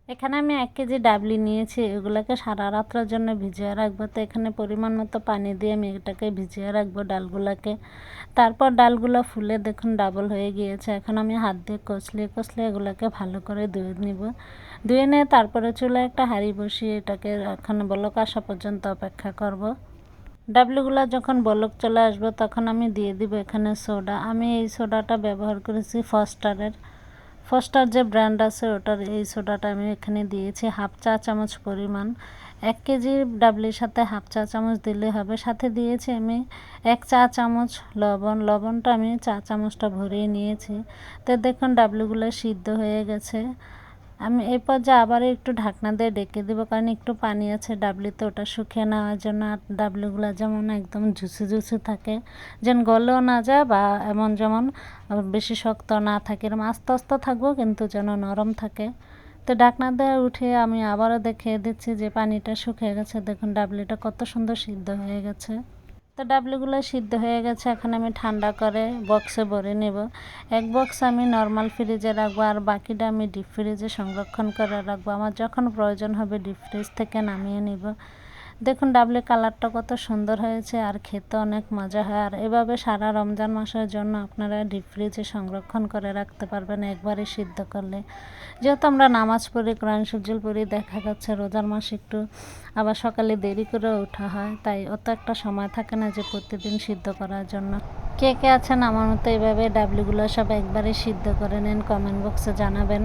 এখানে আমি 1 কেজি ডাবলি নিয়েছি, এগুলোকে সারা রাত্রের জন্য ভিজিয়ে রাখবো। তো এখানে পরিমাণ মতো পানি দিয়ে আমি এটাকে ভিজিয়ে রাখবো ডালগুলোকে। তারপর ডালগুলো ফুলে দেখুন ডাবল হয়ে গিয়েছে। এখন আমি হাত দিয়ে কচলিয়ে এগুলোকে ভালো করে ধুয়ে নিব। ধুয়ে নিয়ে তারপরে চুলায় একটা হাঁড়ি বসিয়ে এটাকে এখন বলক আসা পর্যন্ত অপেক্ষা করব। ডাবলিগুলো যখন বলক চলে আসবে তখন আমি দিয়ে দিব এখানে সোডা। আমি এই সোডাটা ব্যবহার করেছি ফস্টার যে ব্র্যান্ড আছে ওটার এই সোডাটা আমি এখানে দিয়েছি 1/2 চা চামচ পরিমাণ। 1 কেজি ডাবলির সাথে 1/2 চা চামচ দিলে হবে। সাথে দিয়েছি আমি 1 চা চামচ লবণটা আমি চা চামচটা ভরিয়ে নিয়েছি। তো দেখুন ডাবলিগুলো সিদ্ধ হয়ে গেছে। আমি এই পর্যায়ে আবার একটু ঢাকনা দিয়ে ডেকে দেবো, কারণ একটু পানি আছে ডাবলিতে, ওটা শুকিয়ে নেওয়ার জন্য। আর ডাবলিগুলো যেমন একদম ঝুসি থাকে, যেন গলেও না যায় বা এমন যেমন বেশি শক্ত না থাকে, এরকম আস্তে আস্তে থাকবো কিন্তু যেন নরম থাকে। তো ঢাকনা দিয়ে উঠে আমি আবারও দেখিয়ে দিচ্ছি যে পানিটা শুকিয়ে গেছে। দেখুন ডাবলিটা কত সুন্দর সিদ্ধ হয়ে গেছে। তো ডাবলিগুলো সিদ্ধ হয়ে গেছে। এখন আমি ঠান্ডা করে বক্সে ভরে নেব। এক বক্স আমি নর্মাল ফ্রিজে রাখবো আর বাকিটা আমি ডিপ ফ্রিজে সংরক্ষণ করে রাখবো। আমার যখন প্রয়োজন হবে ডিপ ফ্রিজ থেকে নামিয়ে নিব। দেখুন ডাবলি কালারটা কত সুন্দর হয়েছে আর খেতে অনেক মজা হয়। আর এভাবে সারা রমজান মাসের জন্য আপনারা ডিপ ফ্রিজে সংরক্ষণ করে রাখতে পারবেন একবারে সিদ্ধ করলে। যেহেতু আমরা নামাজ পড়ি, কোরআন শরীফ পড়ি, দেখা যাচ্ছে রোজার মাস একটু আবার সকালে দেরি করে ওঠা হয়, তাই অত একটা সময় থাকে না যে প্রতিদিন সিদ্ধ করার জন্য। কে কে আছেন আমার মতো এইভাবে ডাবলিগুলো সব একবারে সিদ্ধ করে নেন, কমেন্ট বক্সে জানাবেন।